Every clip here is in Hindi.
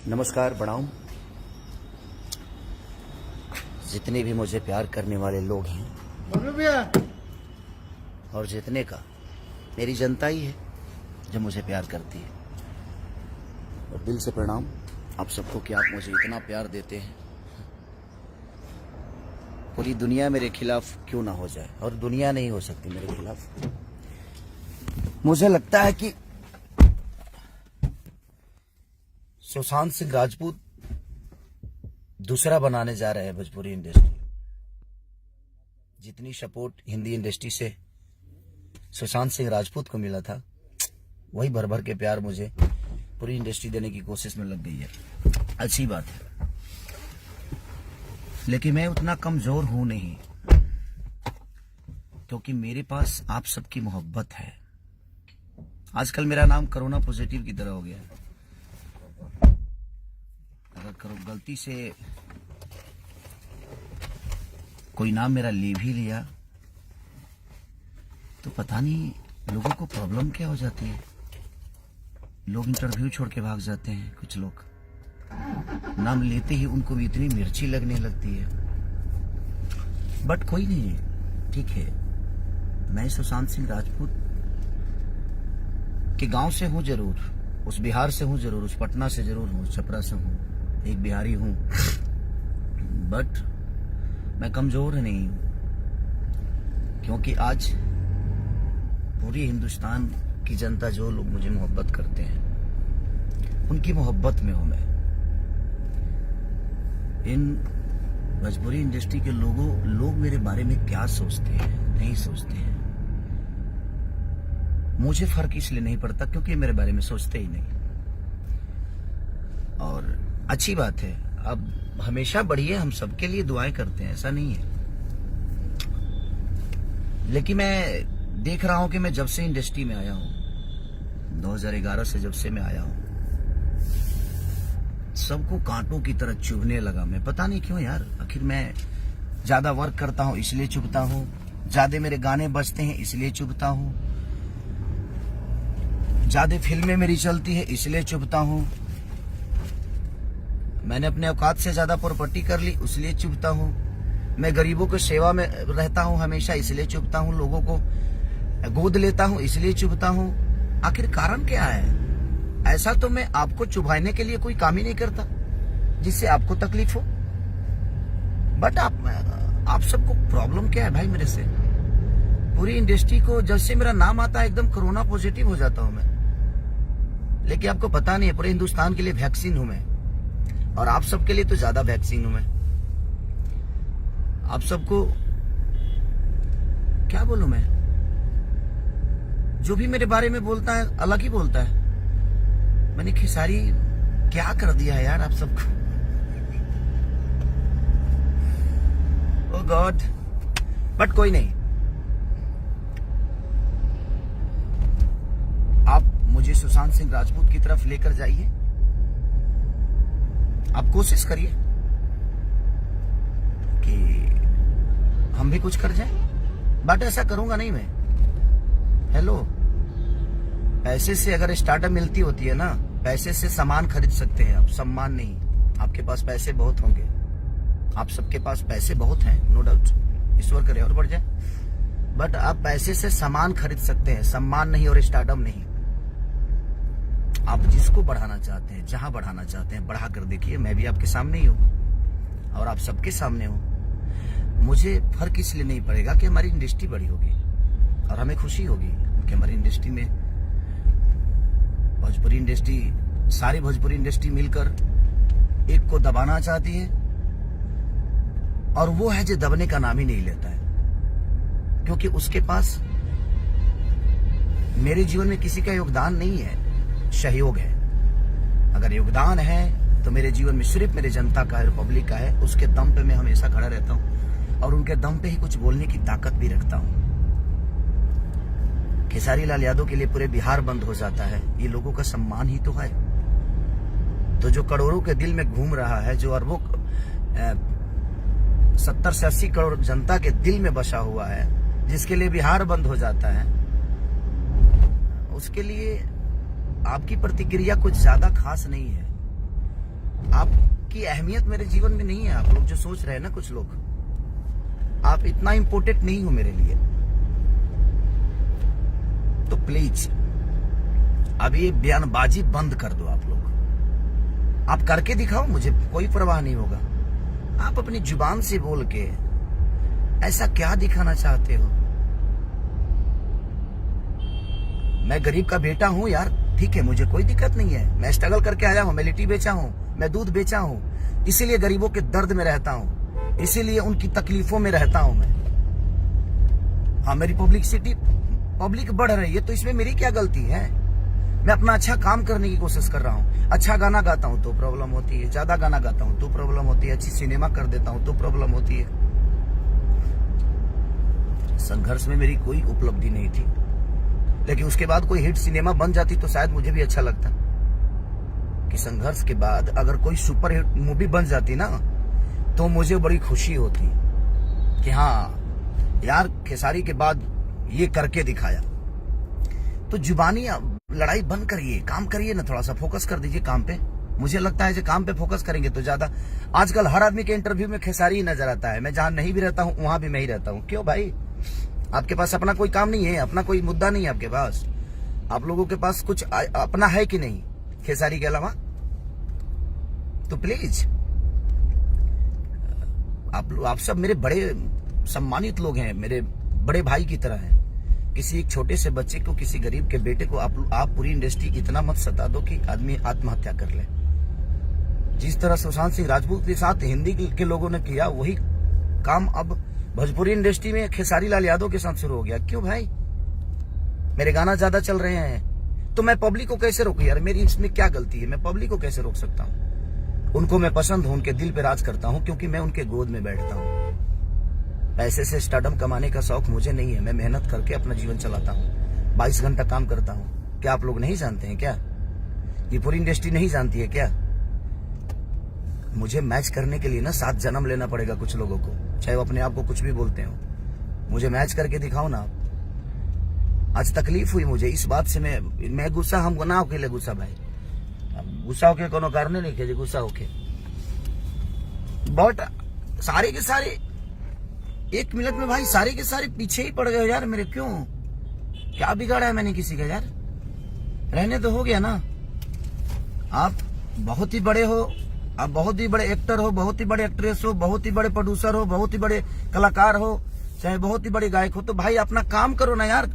नमस्कार, प्रणाम। जितने भी मुझे प्यार करने वाले लोग हैं और जितने का मेरी जनता ही है जो मुझे प्यार करती है, और दिल से प्रणाम आप सबको कि आप मुझे इतना प्यार देते हैं। पूरी दुनिया मेरे खिलाफ क्यों ना हो जाए, और दुनिया नहीं हो सकती मेरे खिलाफ। मुझे लगता है कि सुशांत सिंह राजपूत दूसरा बनाने जा रहे हैं भोजपुरी इंडस्ट्री। जितनी सपोर्ट हिंदी इंडस्ट्री से सुशांत सिंह राजपूत को मिला था, वही भर भर के प्यार मुझे पूरी इंडस्ट्री देने की कोशिश में लग गई है। अच्छी बात है, लेकिन मैं उतना कमजोर हूं नहीं, क्योंकि मेरे पास आप सबकी मोहब्बत है। आजकल मेरा नाम कोरोना पॉजिटिव की तरह हो गया है। अगर गलती से कोई नाम मेरा ले भी लिया तो पता नहीं लोगों को प्रॉब्लम क्या हो जाती है। लोग इंटरव्यू छोड़ के भाग जाते हैं। कुछ लोग नाम लेते ही उनको भी इतनी मिर्ची लगने लगती है। बट कोई नहीं है, ठीक है। मैं सुशांत सिंह राजपूत के गांव से हूं जरूर, उस बिहार से हूं जरूर, उस पटना से जरूर हूं, छपरा से हूं, एक बिहारी हूं, बट मैं कमजोर नहीं हूं, क्योंकि आज पूरी हिंदुस्तान की जनता, जो लोग मुझे मोहब्बत करते हैं, उनकी मोहब्बत में हूं मैं। इन भोजपुरी इंडस्ट्री के लोग मेरे बारे में क्या सोचते हैं, नहीं सोचते हैं, मुझे फर्क इसलिए नहीं पड़ता क्योंकि मेरे बारे में सोचते ही नहीं। और अच्छी बात है, अब हमेशा बढ़िए, हम सबके लिए दुआएं करते हैं, ऐसा नहीं है। लेकिन मैं देख रहा हूं कि मैं जब से इंडस्ट्री में आया हूं, 2011 से जब से मैं आया हूं, सबको कांटों की तरह चुभने लगा। मैं पता नहीं क्यों यार। आखिर मैं ज्यादा वर्क करता हूं इसलिए चुभता हूं, ज्यादा मेरे गाने बजते हैं इसलिए चुभता हूं, ज्यादा फिल्में मेरी चलती है इसलिए चुभता हूं, मैंने अपने औकात से ज्यादा प्रॉपर्टी कर ली इसलिए चुभता हूं, मैं गरीबों की सेवा में रहता हूं हमेशा इसलिए चुभता हूं, लोगों को गोद लेता हूं इसलिए चुभता हूं। आखिर कारण क्या है? ऐसा तो मैं आपको चुभाने के लिए कोई काम ही नहीं करता जिससे आपको तकलीफ हो। बट आप सबको प्रॉब्लम क्या है भाई मेरे से? पूरी इंडस्ट्री को जब से मेरा नाम आता है एकदम कोरोना पॉजिटिव हो जाता हूं मैं। लेकिन आपको पता नहीं है, पूरे हिंदुस्तान के लिए वैक्सीन हूं मैं, और आप सबके लिए तो ज्यादा वैक्सीन हूं मैं। आप सबको क्या बोलूं मैं? जो भी मेरे बारे में बोलता है अलग ही बोलता है। मैंने खेसारी क्या कर दिया है यार आप सबको। ओह गॉड। बट कोई नहीं, आप मुझे सुशांत सिंह राजपूत की तरफ लेकर जाइए। आप कोशिश करिए कि हम भी कुछ कर जाएं। बट ऐसा करूंगा नहीं मैं। हेलो, पैसे से अगर स्टार्टअप मिलती होती है ना, पैसे से सामान खरीद सकते हैं आप, सम्मान नहीं। आपके पास पैसे बहुत होंगे, आप सबके पास पैसे बहुत हैं, नो डाउट, ईश्वर करे और बढ़ जाए। बट आप पैसे से सामान खरीद सकते हैं, सम्मान नहीं और स्टार्टअप नहीं। आप जिसको बढ़ाना चाहते हैं, जहां बढ़ाना चाहते हैं, बढ़ा कर देखिए। मैं भी आपके सामने ही हूं और आप सबके सामने हूं। मुझे फर्क इसलिए नहीं पड़ेगा कि हमारी इंडस्ट्री बड़ी होगी और हमें खुशी होगी कि हमारी इंडस्ट्री में भोजपुरी इंडस्ट्री, सारी भोजपुरी इंडस्ट्री मिलकर एक को दबाना चाहती है, और वो है जो दबने का नाम ही नहीं लेता है, क्योंकि उसके पास मेरे जीवन में किसी का योगदान नहीं है, सहयोग है। अगर योगदान है तो मेरे जीवन में सिर्फ मेरे जनता का है, पब्लिक का है। उसके दम पे मैं हमेशा खड़ा रहता हूं और उनके दम पे ही कुछ बोलने की ताकत भी रखता हूं। खेसारी लाल यादव के लिए पूरे बिहार बंद हो जाता है, ये लोगों का सम्मान ही तो है। तो जो करोड़ों के दिल में घूम रहा है, जो अरबों 70 से 80 करोड़ जनता के दिल में बसा हुआ है, जिसके लिए बिहार बंद हो जाता है, उसके लिए आपकी प्रतिक्रिया कुछ ज्यादा खास नहीं है। आपकी अहमियत मेरे जीवन में नहीं है। आप लोग जो सोच रहे हैं ना, कुछ लोग, आप इतना इम्पोर्टेंट नहीं हो मेरे लिए। तो प्लीज अब ये बयानबाजी बंद कर दो। आप लोग आप करके दिखाओ, मुझे कोई परवाह नहीं होगा। आप अपनी जुबान से बोल के ऐसा क्या दिखाना चाहते हो? मैं गरीब का बेटा हूं यार, ठीक है, मुझे कोई दिक्कत नहीं है। मैं स्ट्रगल करके आया हूं, मैं लिट्टी बेचा हूं, मैं दूध बेचा हूं, इसीलिए गरीबों के दर्द में रहता हूं, इसीलिए उनकी तकलीफों में रहता हूं मैं। हाँ, मेरी पब्लिक बढ़ रही है तो इसमें मेरी क्या गलती है? मैं अपना अच्छा काम करने की कोशिश कर रहा हूँ। अच्छा गाना गाता हूँ तो प्रॉब्लम होती है, ज्यादा गाना गाता हूँ तो प्रॉब्लम होती है, अच्छी सिनेमा कर देता हूँ तो प्रॉब्लम होती है। संघर्ष में मेरी कोई उपलब्धि नहीं थी, लेकिन उसके बाद कोई हिट सिनेमा बन जाती तो शायद मुझे भी अच्छा लगता। कि संघर्ष के बाद अगर कोई सुपर हिट मूवी बन जाती ना, तो मुझे बड़ी खुशी होती कि हाँ यार, खेसारी के बाद ये करके दिखाया। तो जुबानी लड़ाई बंद करिए, काम करिए ना, थोड़ा सा फोकस कर दीजिए काम पे। मुझे लगता है कि काम पे फोकस करेंगे तो ज्यादा। आजकल हर आदमी के इंटरव्यू में खेसारी ही नजर आता है। मैं जहां नहीं भी रहता हूं वहां भी मैं ही रहता हूं। क्यों भाई? आपके पास अपना कोई काम नहीं है, अपना कोई मुद्दा नहीं है आपके पास? आप लोगों के पास कुछ अपना है कि नहीं खेसारी के अलावा? तो प्लीज आप सब मेरे बड़े सम्मानित लोग हैं, मेरे बड़े भाई की तरह हैं। किसी एक छोटे से बच्चे को, किसी गरीब के बेटे को आप पूरी इंडस्ट्री इतना मत सता दो कि आदमी आत्महत्या कर ले। जिस तरह सुशांत सिंह राजपूत के साथ हिंदी के लोगों ने किया, वही काम अब भोजपुरी इंडस्ट्री में खेसारी लाल यादव के साथ शुरू हो गया। क्यों भाई? मेरे गाना ज्यादा चल रहे हैं तो मैं पब्लिक को कैसे रोकूं यार? मेरी इसमें क्या गलती है? मैं पब्लिक को कैसे रोक सकता हूँ? उनको मैं पसंद हूं, उनके दिल पे राज करता हूं, क्योंकि मैं उनके गोद में बैठता हूं। पैसे से स्टारडम कमाने का शौक मुझे नहीं है। मैं मेहनत करके अपना जीवन चलाता हूँ, 22 घंटा काम करता हूँ। क्या आप लोग नहीं जानते हैं क्या? ये पूरी इंडस्ट्री नहीं जानती है क्या? मुझे मैच करने के लिए ना 7 जन्म लेना पड़ेगा कुछ लोगों को, चाहे वो अपने आप को कुछ भी बोलते हो। मुझे मैच करके दिखाओ ना। आज तकलीफ हुई मुझे इस बात से। मैं गुस्सा, हम ना होके ले गुस्सा भाई, गुस्सा होके कोनो कारण नहीं के गुस्सा होके। बट सारे के सारे 1 मिनट में भाई सारे के सारे पीछे ही पड़ गए यार मेरे। क्यों? क्या बिगाड़ा है मैंने किसी का यार? रहने तो हो गया ना। आप बहुत ही बड़े हो, आप बहुत ही बड़े एक्टर हो, बहुत ही बड़े एक्ट्रेस हो, बहुत ही बड़े प्रोड्यूसर हो, बहुत ही बड़े कलाकार हो, चाहे बहुत ही बड़े गायक हो, तो भाई अपना काम करो ना यार।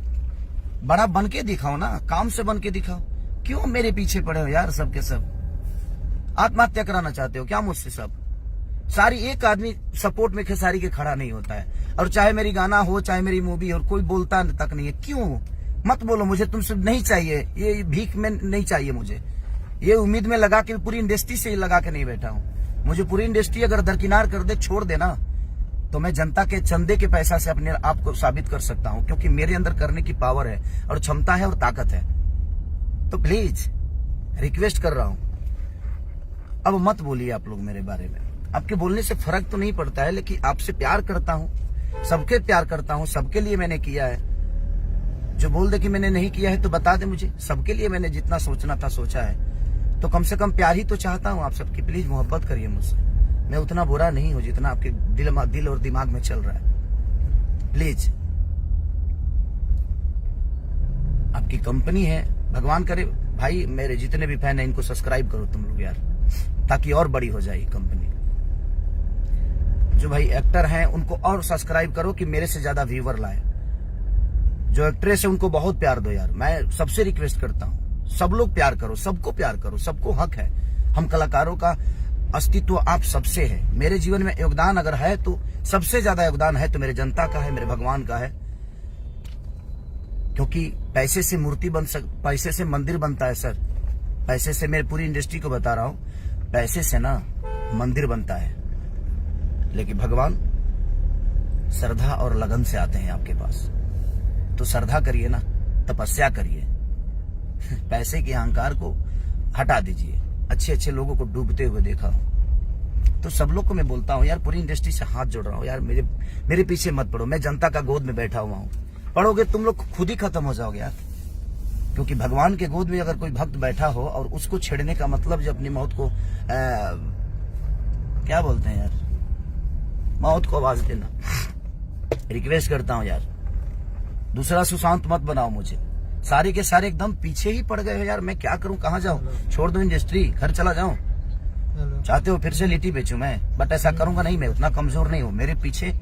बड़ा बन के दिखाओ ना, काम से बन के दिखाओ। क्यों मेरे पीछे पड़े हो यार सब के सब? आत्महत्या कराना चाहते हो क्या मुझसे सब? सारी एक आदमी सपोर्ट में खेसारी के खड़ा नहीं होता है, और चाहे मेरी गाना हो, चाहे मेरी मूवी हो, कोई बोलता तक नहीं है। क्यों? मत बोलो, मुझे तुमसे नहीं चाहिए, ये भीख में नहीं चाहिए मुझे। ये उम्मीद में लगा के पूरी इंडस्ट्री से लगा के नहीं बैठा हूँ। मुझे पूरी इंडस्ट्री अगर दरकिनार कर दे, छोड़ देना, तो मैं जनता के चंदे के पैसा से अपने आप को साबित कर सकता हूँ, क्योंकि मेरे अंदर करने की पावर है और क्षमता है और ताकत है। तो प्लीज रिक्वेस्ट कर रहा हूँ, अब मत बोलिए आप लोग मेरे बारे में। आपके बोलने से फर्क तो नहीं पड़ता है, लेकिन आपसे प्यार करता हूँ, सबके प्यार करता हूँ, सबके लिए मैंने किया है। जो बोल दे कि मैंने नहीं किया है तो बता दे मुझे। सबके लिए मैंने जितना सोचना था सोचा है, तो कम से कम प्यार ही तो चाहता हूँ आप सबकी। प्लीज मोहब्बत करिए मुझसे। मैं उतना बुरा नहीं हूँ जितना आपके दिल और दिमाग में चल रहा है। प्लीज, आपकी कंपनी है, भगवान करे भाई मेरे जितने भी फैन है इनको सब्सक्राइब करो तुम लोग यार, ताकि और बड़ी हो जाए कंपनी। जो भाई एक्टर हैं उनको और सब्सक्राइब करो कि मेरे से ज्यादा व्यूवर लाए। जो एक्ट्रेस है उनको बहुत प्यार दो यार, मैं सबसे रिक्वेस्ट करता हूँ। सब लोग प्यार करो, सबको प्यार करो, सबको हक है। हम कलाकारों का अस्तित्व आप सबसे है। मेरे जीवन में योगदान अगर है तो सबसे ज्यादा योगदान है तो मेरे जनता का है, मेरे भगवान का है। क्योंकि पैसे से मूर्ति पैसे से मंदिर बनता है सर। पैसे से, मैं पूरी इंडस्ट्री को बता रहा हूं, पैसे से ना मंदिर बनता है, लेकिन भगवान श्रद्धा और लगन से आते हैं आपके पास। तो श्रद्धा करिए ना, तपस्या करिए, पैसे के अहंकार को हटा दीजिए। अच्छे अच्छे लोगों को डूबते हुए देखा हूं। तो सब लोग को मैं बोलता हूं यार, पूरी इंडस्ट्री से हाथ जोड़ रहा हूं यार, मेरे पीछे मत पड़ो। मैं जनता का गोद में बैठा हुआ हूं। पढ़ोगे तुम लोग खुद ही खत्म हो जाओगे यार। क्योंकि भगवान के गोद में अगर कोई भक्त बैठा हो और उसको छेड़ने का मतलब जो अपनी मौत को क्या बोलते हैं यार, मौत को आवाज देना। रिक्वेस्ट करता हूं यार, दूसरा सुशांत मत बनाओ मुझे। सारे के सारे एकदम पीछे ही पड़ गए हो यार, मैं क्या करूं, कहां जाऊं, छोड़ दूं इंडस्ट्री, घर चला जाऊं? चाहते हो फिर से लिट्टी बेचूं मैं, बट ऐसा करूंगा नहीं, मैं उतना कमजोर नहीं हूं। मेरे पीछे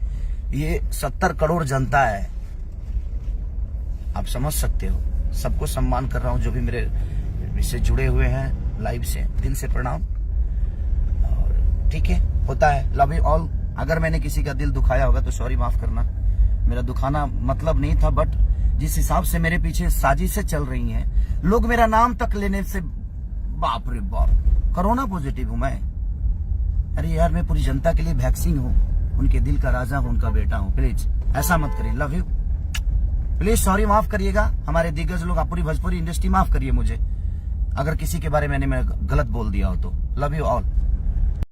ये 70 करोड़ जनता है, आप समझ सकते हो। सबको सम्मान कर रहा हूं जो भी मेरे इससे जुड़े हुए हैं लाइव से, दिल से प्रणाम। और ठीक है, होता है, लव यू ऑल। अगर मैंने किसी का दिल दुखाया होगा तो सॉरी, माफ करना, मेरा दुखाना मतलब नहीं था। बट जिस हिसाब से मेरे पीछे साजिशें चल रही हैं, लोग मेरा नाम तक लेने से, बाप रे बाप, कोरोना पॉजिटिव हूं मैं। अरे यार, मैं पूरी जनता के लिए वैक्सीन हूं, उनके दिल का राजा हूं, उनका बेटा हूं। प्लीज ऐसा मत करिए, लव यू। प्लीज सॉरी, माफ करिएगा हमारे दिग्गज लोग, पूरी भोजपुरी इंडस्ट्री माफ करिए मुझे अगर किसी के बारे में मैंने गलत बोल दिया हो तो। Love you all.